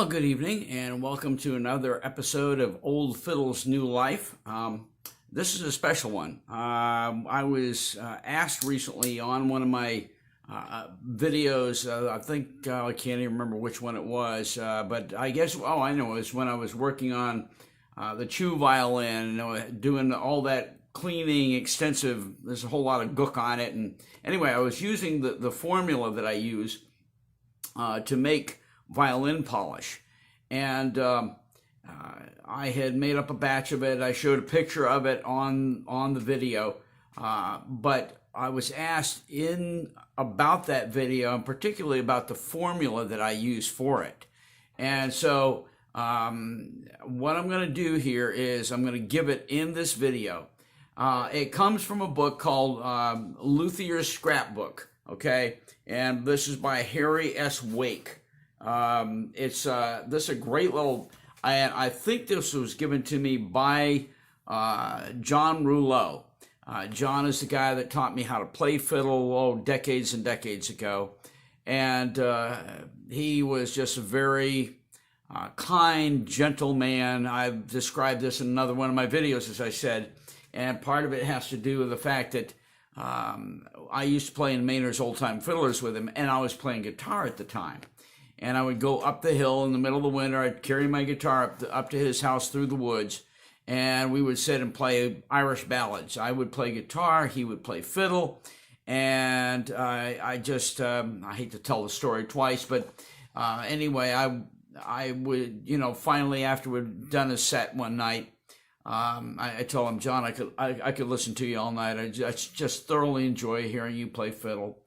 Well, good evening, and welcome to another episode of Old Fiddles, New Life. This is a special one. I was asked recently on one of my videos, I think, I can't even remember which one it was, but I guess, I know, it was when I was working on the Chew violin, doing all that cleaning, extensive, there's a whole lot of gook on it. And anyway, I was using the formula that I use to make violin polish, and I had made up a batch of it. I showed a picture of it on the video, but I was asked about that video, and particularly about the formula that I use for it. And so what I'm going to do here is I'm going to give it in this video. It comes from a book called Luthier's Scrapbook, okay, and this is by Harry S. Wake. This is a great little, I think this was given to me by John Rouleau. John is the guy that taught me how to play fiddle, decades and decades ago. And he was just a very kind, gentle man. I've described this in another one of my videos, as I said. And part of it has to do with the fact that I used to play in Maynard's Old Time Fiddlers with him, and I was playing guitar at the time. And I would go up the hill in the middle of the winter. I'd carry my guitar up to his house through the woods, and we would sit and play Irish ballads. I would play guitar, he would play fiddle, and I hate to tell the story twice, but anyway, I would, finally after we'd done a set one night, I told him, John, I could listen to you all night. I just thoroughly enjoy hearing you play fiddle,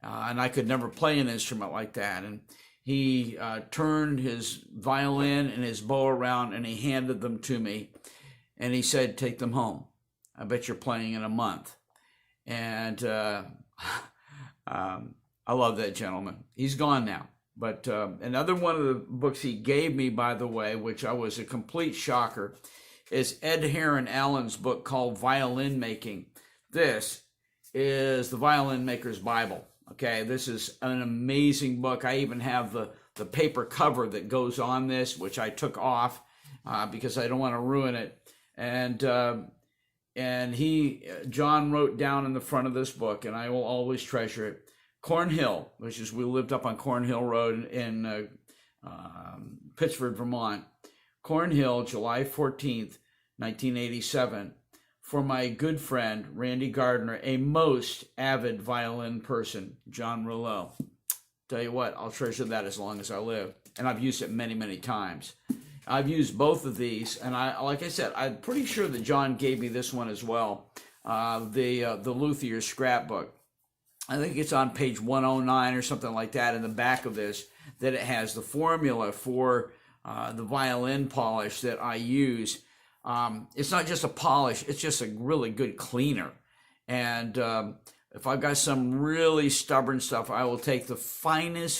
and I could never play an instrument like that. And he turned his violin and his bow around, and he handed them to me, and he said, "Take them home. I bet you're playing in a month." And I love that gentleman. He's gone now. But another one of the books he gave me, by the way, which I was a complete shocker, is Ed Heron Allen's book called Violin Making. This is the Violin Maker's Bible. Okay, this is an amazing book. I even have the paper cover that goes on this, which I took off because I don't want to ruin it. And John wrote down in the front of this book, and I will always treasure it, Cornhill, which is, we lived up on Cornhill Road in Pittsford, Vermont. Cornhill, July 14th, 1987. For my good friend, Randy Gardner, a most avid violin person, John Rouleau. Tell you what, I'll treasure that as long as I live. And I've used it many, many times. I've used both of these, and like I said, I'm pretty sure that John gave me this one as well, the Luthier's Scrapbook. I think it's on page 109 or something like that in the back of this, that it has the formula for the violin polish that I use. It's not just a polish, it's just a really good cleaner. And if I've got some really stubborn stuff, I will take the finest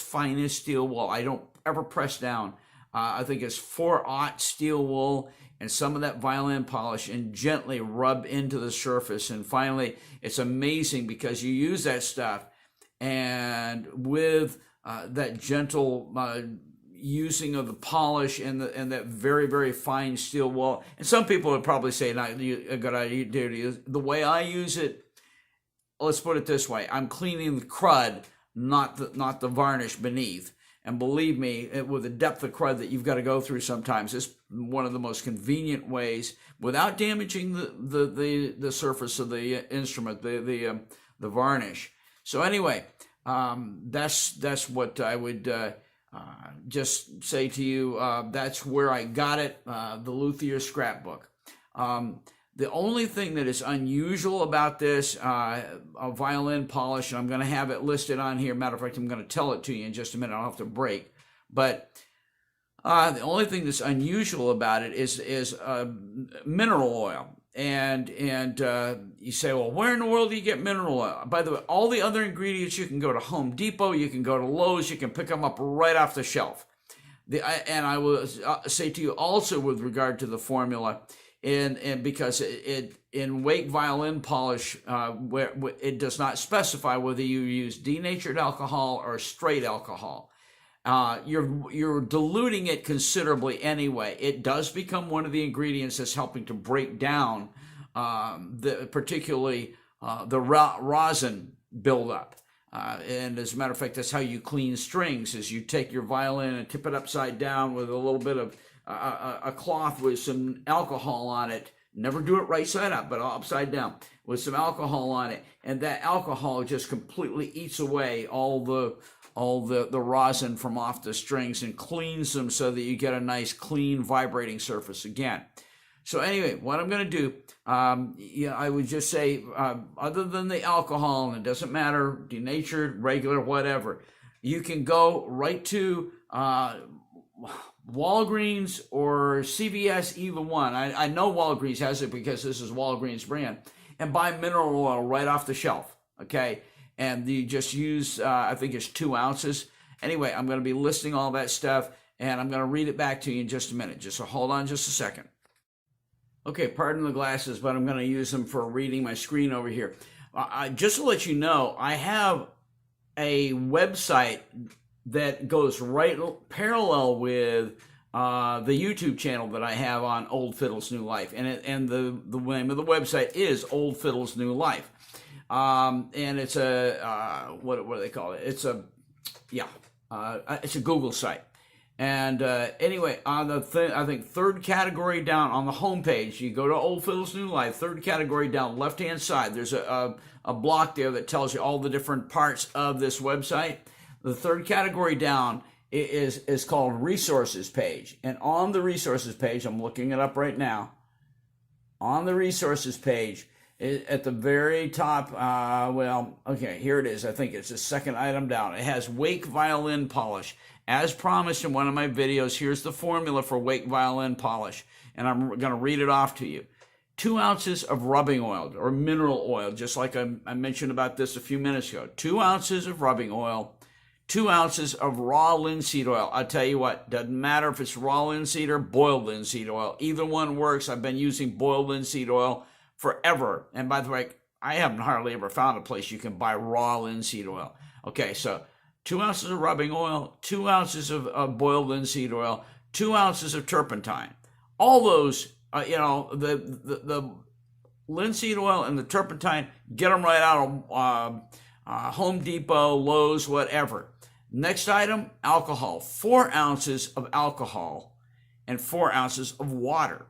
steel wool. I don't ever press down. I think it's 4/0 steel wool and some of that violin polish, and gently rub into the surface. And finally, it's amazing because you use that stuff, and with that gentle using of the polish and that very, very fine steel wool. And some people would probably say, not a good idea to use. The way I use it, let's put it this way, I'm cleaning the crud, not the varnish beneath. And believe me, with the depth of crud that you've got to go through sometimes, it's one of the most convenient ways, without damaging the surface of the instrument, the varnish. So anyway, that's what I would just say to you. That's where I got it, the Luthier's Scrapbook. The only thing that is unusual about this a violin polish, and I'm going to have it listed on here. Matter of fact, I'm going to tell it to you in just a minute. I'll have to break. But the only thing that's unusual about it is mineral oil. And you say, well, where in the world do you get mineral oil? By the way, all the other ingredients, you can go to Home Depot, you can go to Lowe's, you can pick them up right off the shelf. And I will say to you also, with regard to the formula, and because in Wake Violin Polish, where it does not specify whether you use denatured alcohol or straight alcohol. you're diluting it considerably anyway. It does become one of the ingredients that's helping to break down particularly the rosin buildup. And as a matter of fact, that's how you clean strings, is you take your violin and tip it upside down with a little bit of a cloth with some alcohol on it. Never do it right side up, but upside down with some alcohol on it. And that alcohol just completely eats away all the rosin from off the strings and cleans them so that you get a nice, clean, vibrating surface again. So anyway, what I'm going to do, I would just say, other than the alcohol, and it doesn't matter, denatured, regular, whatever, you can go right to Walgreens or CVS, either one. I know Walgreens has it because this is Walgreens brand, and buy mineral oil right off the shelf, okay? And you just use, I think it's 2 ounces. Anyway, I'm going to be listing all that stuff, and I'm going to read it back to you in just a minute. Just so hold on just a second. Okay, pardon the glasses, but I'm going to use them for reading my screen over here. Just to let you know, I have a website that goes right parallel with the YouTube channel that I have on Old Fiddles New Life, and the name of the website is Old Fiddles New Life, and it's a what do they call it? It's a it's a Google site. And anyway, on the I think third category down on the homepage, you go to Old Fiddles New Life, third category down, left-hand side. There's a block there that tells you all the different parts of this website. The third category down is called Resources page. And on the Resources page, I'm looking it up right now. On the Resources page, at the very top, here it is. I think it's the second item down. It has Wake Violin Polish. As promised in one of my videos, here's the formula for Wake Violin Polish. And I'm going to read it off to you. 2 ounces of rubbing oil or mineral oil, just like I mentioned about this a few minutes ago. 2 ounces of rubbing oil, 2 ounces of raw linseed oil. I'll tell you what, doesn't matter if it's raw linseed or boiled linseed oil. Either one works. I've been using boiled linseed oil forever. And by the way, I haven't hardly ever found a place you can buy raw linseed oil. Okay, so 2 ounces of rubbing oil, 2 ounces of boiled linseed oil, 2 ounces of turpentine. All those, the linseed oil and the turpentine, get them right out of Home Depot, Lowe's, whatever. Next item, alcohol. 4 ounces of alcohol and 4 ounces of water.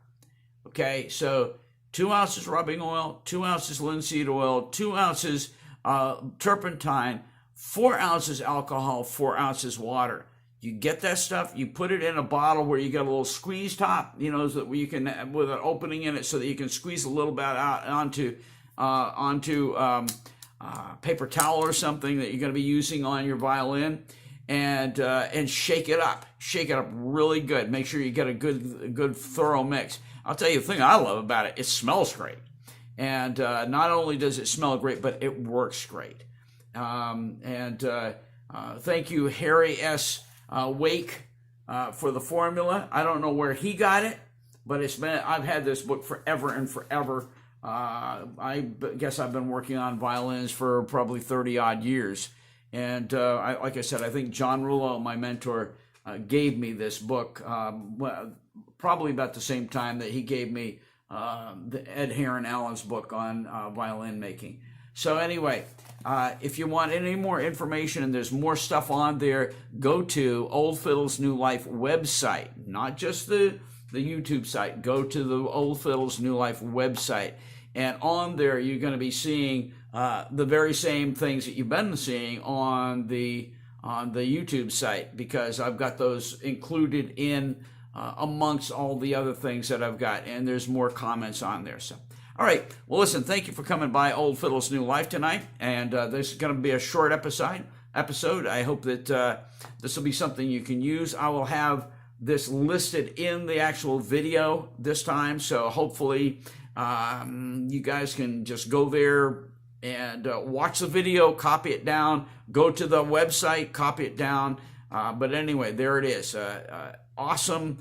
Okay, so 2 ounces rubbing oil, 2 ounces linseed oil, 2 ounces turpentine, 4 ounces alcohol, 4 ounces water. You get that stuff, you put it in a bottle where you got a little squeeze top, so that you can, with an opening in it so that you can squeeze a little bit out onto paper towel or something that you're going to be using on your violin, and shake it up. Shake it up really good. Make sure you get a good thorough mix. I'll tell you the thing I love about it, it smells great. And not only does it smell great, but it works great. Thank you, Harry S. Wake, for the formula. I don't know where he got it, but I've had this book forever and forever. I guess I've been working on violins for probably 30 odd years. And like I said, I think John Rouleau, my mentor, gave me this book, probably about the same time that he gave me the Ed Heron Allen's book on violin making. So anyway, if you want any more information, and there's more stuff on there, go to Old Fiddles New Life website, not just the YouTube site. Go to the Old Fiddles New Life website, and on there you're going to be seeing the very same things that you've been seeing on the YouTube site, because I've got those included in amongst all the other things that I've got, and there's more comments on there. So. All right. Well, listen, thank you for coming by Old Fiddles New Life tonight. And this is going to be a short episode. I hope that this will be something you can use. I will have this listed in the actual video this time. So hopefully you guys can just go there and watch the video, copy it down, go to the website, copy it down. But anyway, there it is. Awesome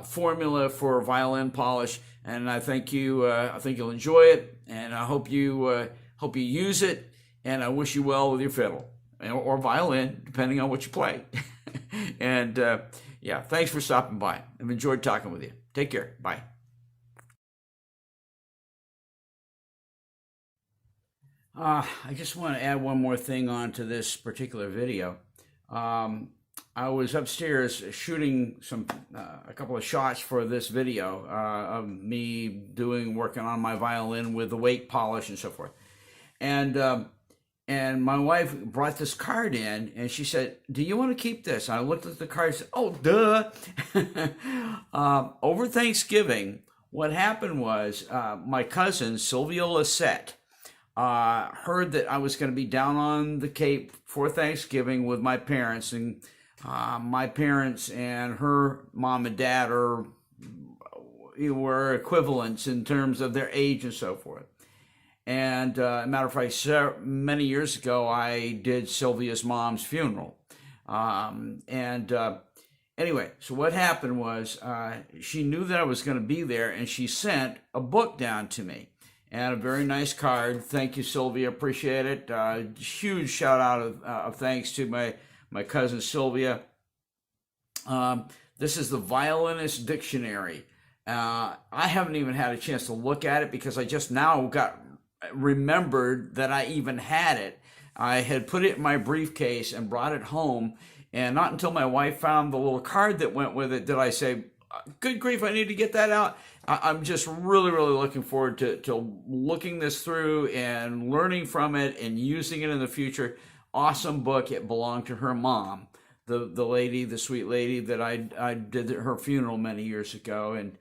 formula for violin polish. And I think you'll enjoy it, and I hope you use it, and I wish you well with your fiddle. or violin, depending on what you play. And yeah, thanks for stopping by. I've enjoyed talking with you. Take care. Bye. I just want to add one more thing onto this particular video. Um, I was upstairs shooting a couple of shots for this video of me working on my violin with the Wake polish and so forth. And and my wife brought this card in, and she said, "Do you want to keep this?" And I looked at the card and said, "Oh, duh." Over Thanksgiving, what happened was my cousin Sylvia heard that I was going to be down on the Cape for Thanksgiving with my parents, and my parents and her mom and dad were equivalents in terms of their age and so forth. And a matter of fact, many years ago, I did Sylvia's mom's funeral. Anyway, so what happened was she knew that I was going to be there, and she sent a book down to me and a very nice card. Thank you, Sylvia. Appreciate it. Huge shout out of thanks to my cousin Sylvia. This is the Violinist Dictionary. I haven't even had a chance to look at it because I just now remembered that I even had it. I had put it in my briefcase and brought it home, and not until my wife found the little card that went with it did I say, "Good grief, I need to get that out." I'm just really, really looking forward to looking this through and learning from it and using it in the future. Awesome book. It belonged to her mom, the sweet lady that I did her funeral many years ago. And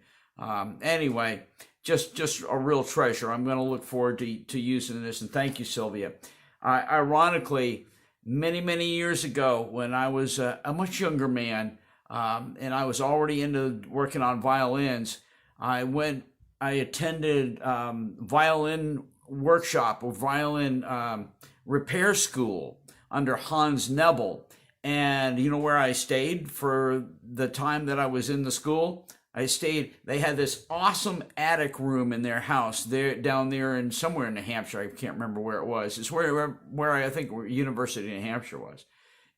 anyway, just a real treasure. I'm going to look forward to using this. And thank you, Sylvia. Ironically, many years ago, when I was a much younger man, and I was already into working on violins, I attended violin workshop or violin repair school under Hans Nebel. And you know where I stayed for the time that I was in the school? They had this awesome attic room in their house down there in somewhere in New Hampshire. I can't remember where it was. It's where I think University of New Hampshire was.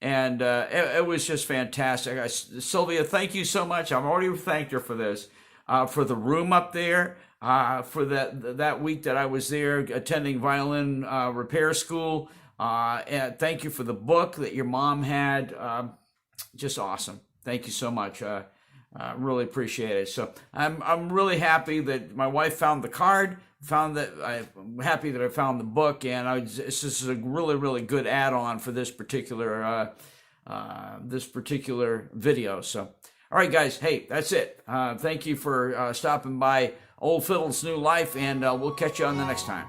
And it was just fantastic. Sylvia, thank you so much. I've already thanked her for this, for the room up there, for that week that I was there attending violin repair school. And thank you for the book that your mom had. Just awesome. Thank you so much. Really appreciate it. So I'm really happy that my wife found the card. I'm happy that I found the book, and this is a really good add-on for this particular video. So, all right, guys. Hey, that's it. Thank you for stopping by Old Fiddles New Life, and we'll catch you on the next time.